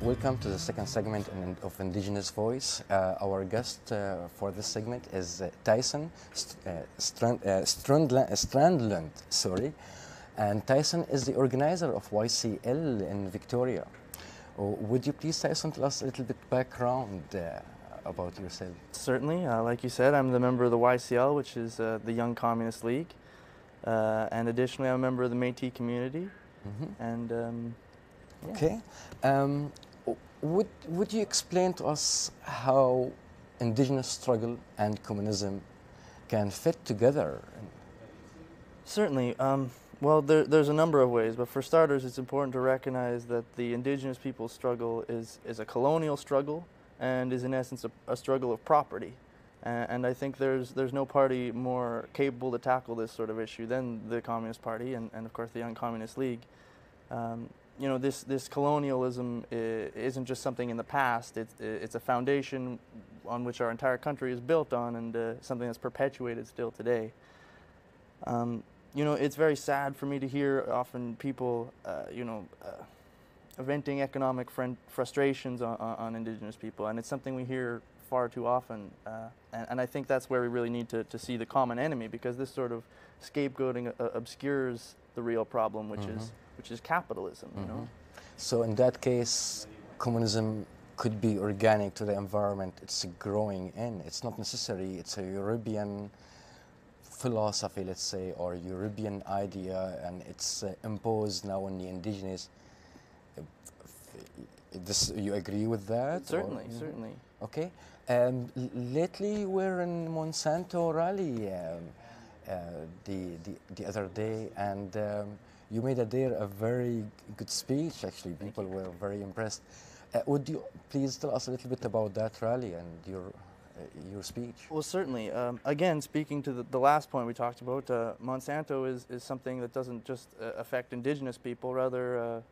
Welcome to the second segment of Indigenous Voice. Our guest for this segment is Tyson Strandlund. Sorry, and Tyson is the organizer of YCL in Victoria. Would you please, Tyson, tell us a little bit background about yourself? Certainly. Like you said, I'm the member of the YCL, which is the Young Communist League, and additionally, I'm a member of the Métis community. And yeah. Okay. Would you explain to us how Indigenous struggle and communism can fit together? Certainly. Well, there's a number of ways, but for starters, it's important to recognize that the Indigenous people's struggle is a colonial struggle and is in essence a struggle of property. And I think there's no party more capable to tackle this sort of issue than the Communist Party and of course the Young Communist League. You know, this colonialism isn't just something in the past. It's a foundation on which our entire country is built on, and something that's perpetuated still today. You know, it's very sad for me to hear often people, venting economic frustrations on Indigenous people, and it's something we hear far too often. And I think that's where we really need to see the common enemy, because this sort of scapegoating obscures the real problem, which is capitalism. You know. So in that case, communism could be organic to the environment it's growing in. It's not necessary. It's a European philosophy, let's say, or European idea, and it's imposed now on the Indigenous. You agree with that? Certainly, certainly. Okay. Lately, we're in Monsanto rally the other day, and you made there a very good speech. Actually, people were very impressed. Would you please tell us a little bit about that rally and your speech? Well, certainly. Again, speaking to the last point we talked about, Monsanto is something that doesn't just affect Indigenous people. Rather,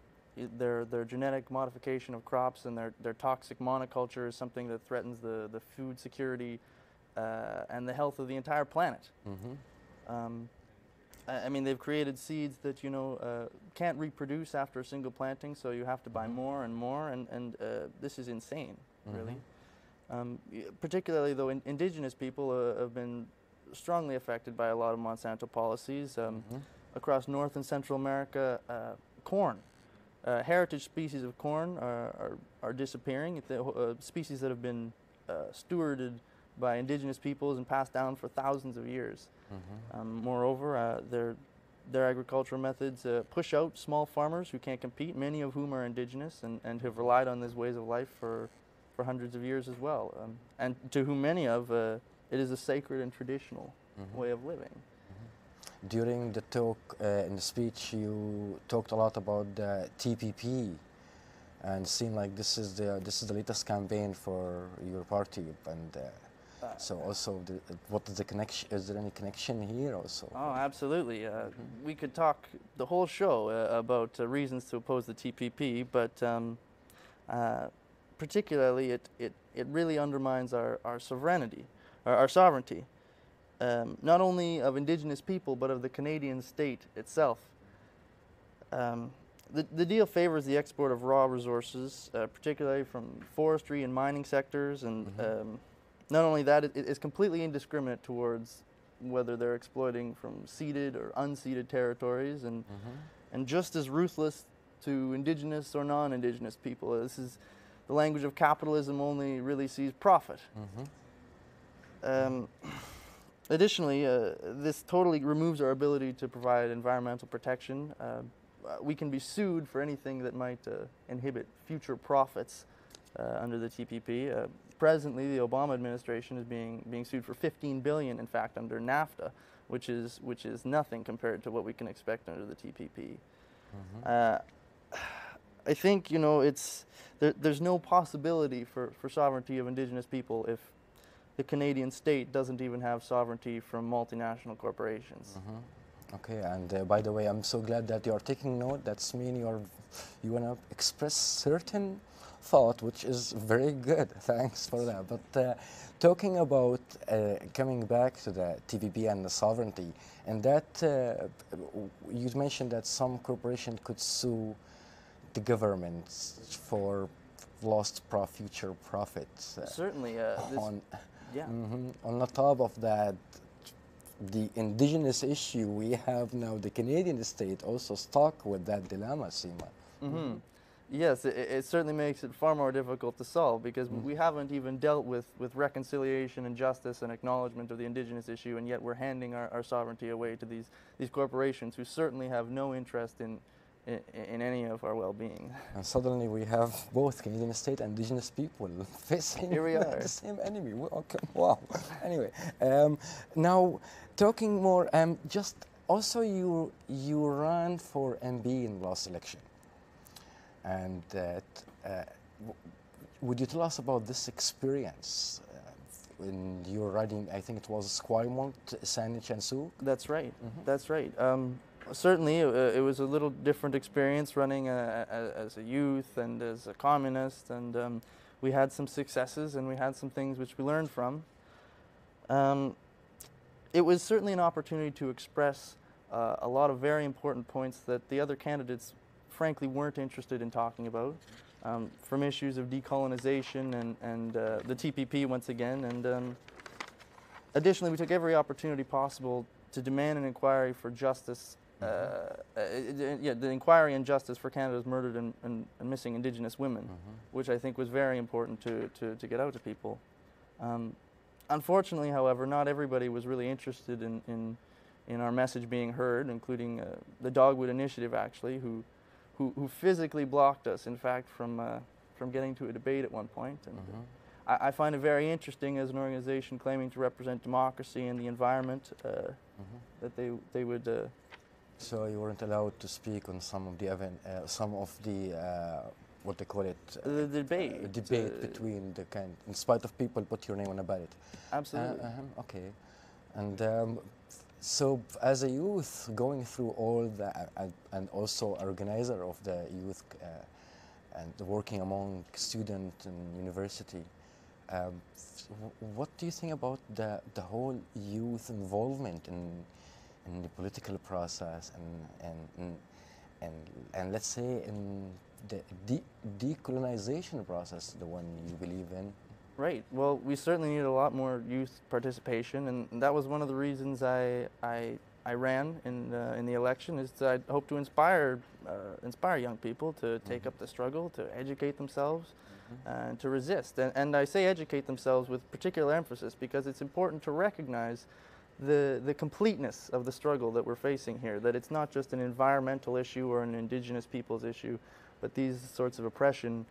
their genetic modification of crops and their toxic monoculture is something that threatens the food security and the health of the entire planet. I mean, they've created seeds that, you know, can't reproduce after a single planting, so you have to buy more and more, and this is insane, really. Particularly, though, Indigenous people have been strongly affected by a lot of Monsanto policies. Across North and Central America, corn, heritage species of corn are disappearing. Species that have been stewarded by Indigenous peoples and passed down for thousands of years. Moreover, their agricultural methods push out small farmers who can't compete, many of whom are Indigenous and have relied on these ways of life for hundreds of years as well, and to whom many of it is a sacred and traditional way of living. During the talk, in the speech, you talked a lot about the TPP, and it seemed like this is the latest campaign for your party, and so also what is the connection? Is there any connection here also? Oh, absolutely. We could talk the whole show about reasons to oppose the TPP, but particularly it really undermines our sovereignty, our sovereignty. Not only of Indigenous people, but of the Canadian state itself. The deal favors the export of raw resources, particularly from forestry and mining sectors, and not only that, it is completely indiscriminate towards whether they're exploiting from ceded or unceded territories, and just as ruthless to Indigenous or non-Indigenous people. This is the language of capitalism, only really sees profit. Additionally, this totally removes our ability to provide environmental protection. We can be sued for anything that might inhibit future profits under the TPP. Presently, the Obama administration is being sued for $15 billion, in fact, under NAFTA, which is nothing compared to what we can expect under the TPP. I think, you know, there's no possibility for sovereignty of Indigenous people if the Canadian state doesn't even have sovereignty from multinational corporations. Okay, and by the way, I'm so glad that you are taking note. That's mean you want to express certain thought, which is very good. Thanks for that. But talking about coming back to the TPP and the sovereignty, and that you mentioned that some corporation could sue the government for lost future profits. Certainly, On, yeah. on the top of that, the indigenous issue we have now, the Canadian state also stuck with that dilemma, Seema. Yes, it certainly makes it far more difficult to solve because we haven't even dealt with reconciliation and justice and acknowledgement of the Indigenous issue, and yet we're handing our sovereignty away to these corporations who certainly have no interest in any of our well-being. And suddenly we have both Canadian state and indigenous people facing Here we are. the same enemy. Okay, wow. Anyway, now talking more, just also you ran for MB in last election, and would you tell us about this experience? When you were riding, I think it was Esquimalt, Saanich and Sioux? That's right. That's right. Certainly, it was a little different experience running as a youth and as a communist, and we had some successes and we had some things which we learned from. It was certainly an opportunity to express a lot of very important points that the other candidates frankly weren't interested in talking about, from issues of decolonization and the TPP once again, and additionally we took every opportunity possible to demand an inquiry for justice, the inquiry and justice for Canada's murdered and missing Indigenous women, which I think was very important to get out to people. Unfortunately, however, not everybody was really interested in our message being heard, including the Dogwood Initiative, actually, who physically blocked us, in fact, from getting to a debate at one point. And I find it very interesting as an organization claiming to represent democracy and the environment that they would. So you weren't allowed to speak on some of the what they call it? The debate. Debate between the kind, in spite of people put your name on a ballot. Absolutely. Okay, and so as a youth going through all that, and also organizer of the youth and working among students and university, what do you think about the whole youth involvement in the political process and let's say in the decolonization process, the one you believe in? Right. Well, we certainly need a lot more youth participation, and that was one of the reasons I ran in the election. Is that I hope to inspire young people to take up the struggle, to educate themselves, and to resist. And I say educate themselves with particular emphasis because it's important to recognize the completeness of the struggle that we're facing here. That it's not just an environmental issue or an Indigenous people's issue, but these sorts of oppression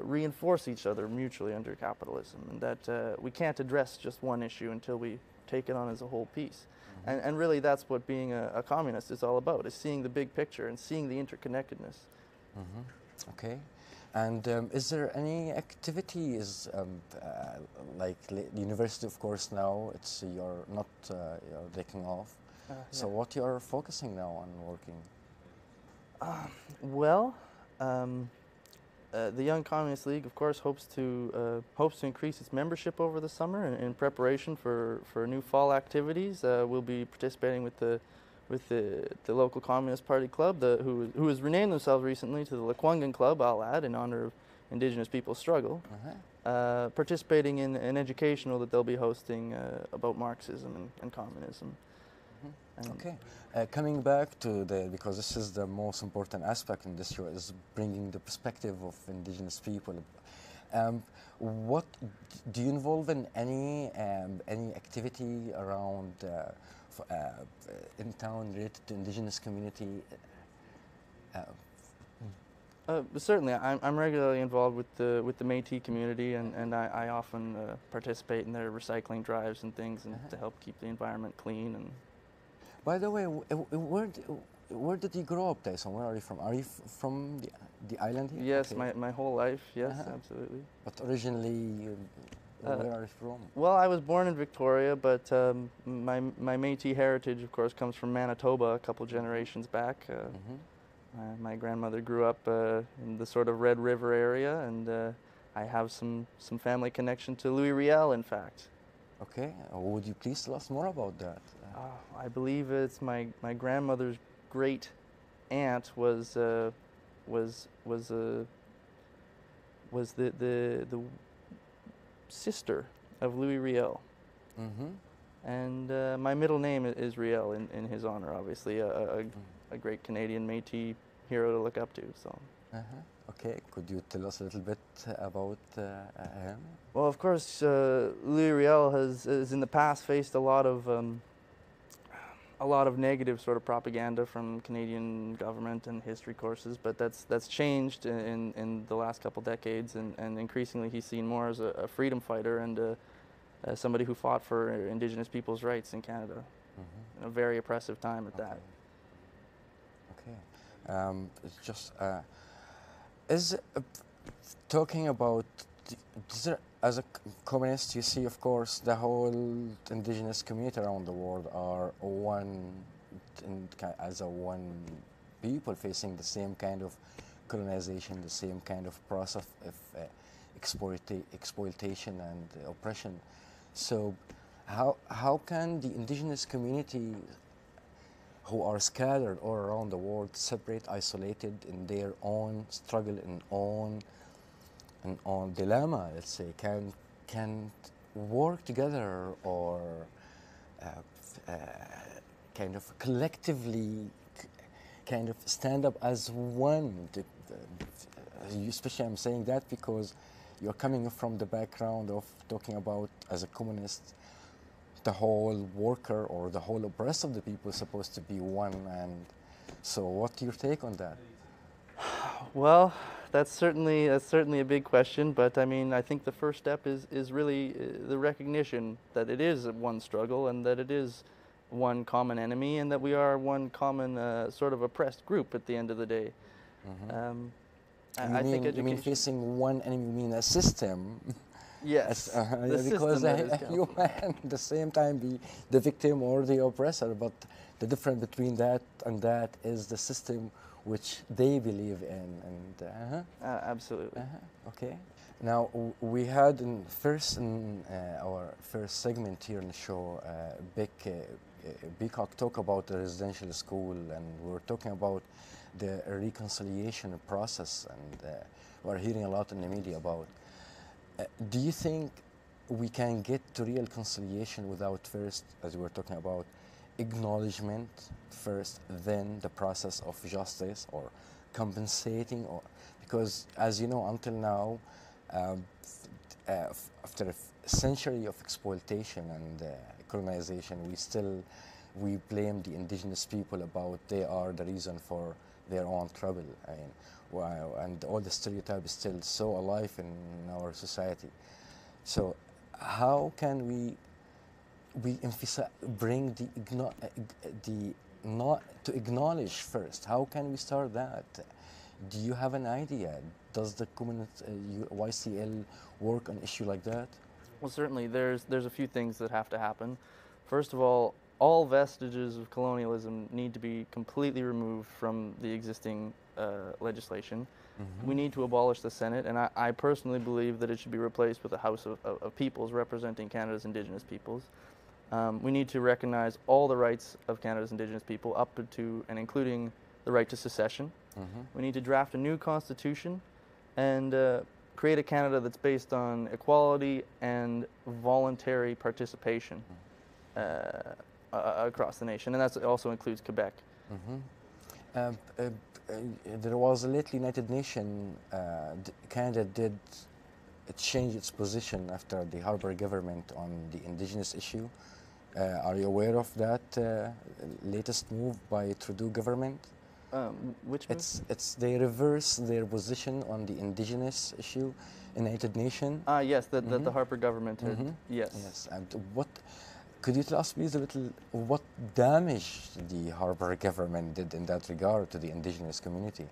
reinforce each other mutually under capitalism, and that we can't address just one issue until we take it on as a whole piece. And really that's what being a communist is all about, is seeing the big picture and seeing the interconnectedness. Okay. And is there any activities, like the university, of course, now you're not you're taking off. So what you're focusing now on working? The Young Communist League, of course, hopes to increase its membership over the summer in preparation for new fall activities. We'll be participating with the local Communist Party club, who has renamed themselves recently to the Lekwungen Club, I'll add, in honor of Indigenous people's struggle. Participating in an educational that they'll be hosting about Marxism and communism. Okay. Coming back to because this is the most important aspect in this show, is bringing the perspective of Indigenous people. What do you involve in any activity around in town related to Indigenous community? Certainly, I'm regularly involved with the Métis community, and I often participate in their recycling drives and things, and to help keep the environment clean. And by the way, where did you grow up, Tyson? Where are you from? Are you from the island here? Yes, okay. my whole life, yes, absolutely. But originally, where are you from? Well, I was born in Victoria, but my Métis heritage, of course, comes from Manitoba a couple generations back. My grandmother grew up in the sort of Red River area, and I have some family connection to Louis Riel, in fact. Okay, would you please tell us more about that? I believe it's my grandmother's great aunt was was the sister of Louis Riel. Mm-hmm. And my middle name is Riel in his honor, obviously, a great Canadian Métis hero to look up to. So. Okay, could you tell us a little bit about him? Well, of course, Louis Riel has in the past faced a lot of negative sort of propaganda from Canadian government and history courses, but that's changed in the last couple decades, and increasingly he's seen more as a freedom fighter and somebody who fought for Indigenous people's rights in Canada, Mm-hmm. in a very oppressive time at that. Okay. It's just is talking about as a communist, you see, of course, the whole indigenous community around the world are as a one people facing the same kind of colonization, the same kind of process of exploitation and oppression. So, how can the indigenous community who are scattered all around the world, separate, isolated in their own struggle and own dilemma, let's say, can work together or kind of collectively kind of stand up as one? Especially I'm saying that because you're coming from the background of talking about, as a communist, the whole worker or the whole oppressed of the people is supposed to be one. And so what's your take on that? Well, that's certainly a big question, but I mean, I think the first step is really the recognition that it is one struggle and that it is one common enemy and that we are one common sort of oppressed group at the end of the day. Mm-hmm. I think education. You mean facing one enemy, you mean a system? Yes, the because system you can at the same time be the victim or the oppressor, but the difference between that and that is the system which they believe in. And absolutely. Okay. Now we had in our first segment here in the show, Peacock talk about the residential school, and we were talking about the reconciliation process, and we're hearing a lot in the media about. Do you think we can get to real reconciliation without first, as we were talking about, acknowledgement first, then the process of justice or compensating? Or because, as you know, until now, after a century of exploitation and colonization, we blame the indigenous people about they are the reason for their own trouble. I mean, wow, and all the stereotype is still so alive in our society. So, how can we emphasize, bring the not to acknowledge first? How can we start that? Do you have an idea? Does the YCL work on an issue like that? Well, certainly there's a few things that have to happen. First of all vestiges of colonialism need to be completely removed from the existing legislation. Mm-hmm. We need to abolish the Senate, and I personally believe that it should be replaced with a House of Peoples representing Canada's Indigenous peoples. We need to recognize all the rights of Canada's Indigenous people up to and including the right to secession. Mm-hmm. We need to draft a new constitution and create a Canada that's based on equality and voluntary participation across the nation, and that also includes Quebec. Mm-hmm. There was a lately United Nations, Canada did change its position after the Harper government on the Indigenous issue. Are you aware of that latest move by Trudeau government? Which move? They reverse their position on the Indigenous issue in the United Nations. Yes, that the Harper government had. Mm-hmm. Yes. Yes, and could you tell us please a little what damage the Harper government did in that regard to the Indigenous community?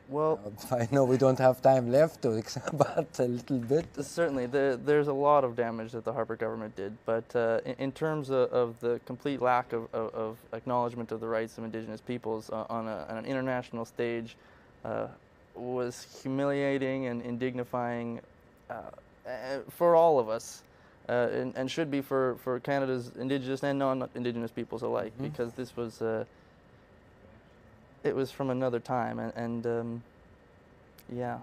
Well, I know we don't have time left to about a little bit. Certainly, there's a lot of damage that the Harper government did, but in terms of the complete lack of acknowledgement of the rights of Indigenous peoples on an international stage was humiliating and indignifying for all of us, and should be for Canada's Indigenous and non-Indigenous peoples alike, Mm-hmm. because this was it was from another time, and yeah.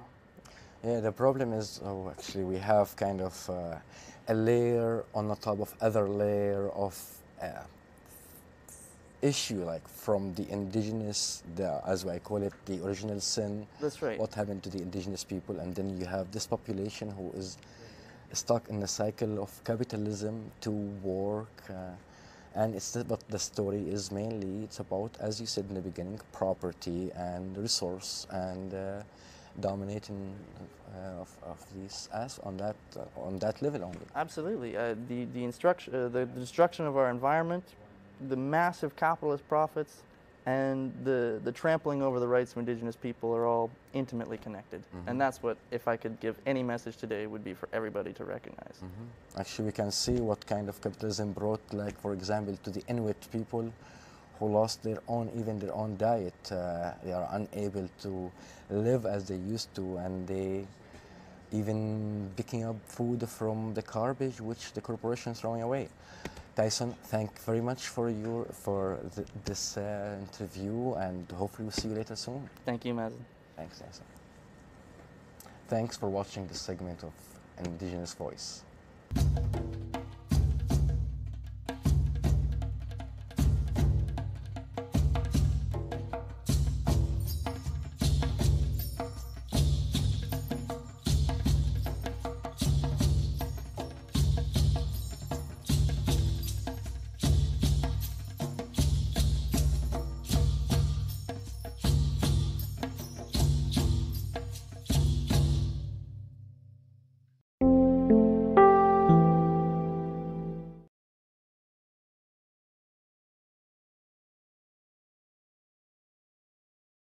Yeah, the problem is, oh, actually, we have kind of a layer on the top of other layer of uh, issue, like from the indigenous, as I call it, the original sin. That's right. What happened to the indigenous people, and then you have this population who is stuck in the cycle of capitalism to work. And but the story is mainly, it's about, as you said in the beginning, property and resource and dominating of these as on that level only. Absolutely. The destruction of our environment, the massive capitalist profits, and the trampling over the rights of indigenous people are all intimately connected. And that's what, if I could give any message today, would be for everybody to recognize. Actually, we can see what kind of capitalism brought, like, for example, to the Inuit people who lost even their own diet. They are unable to live as they used to, and they even picking up food from the garbage which the corporation is throwing away. Tyson, thank you very much for this interview, and hopefully we'll see you later soon. Thank you, Mazen. Thanks, Tyson. Thanks for watching this segment of Indigenous Voice.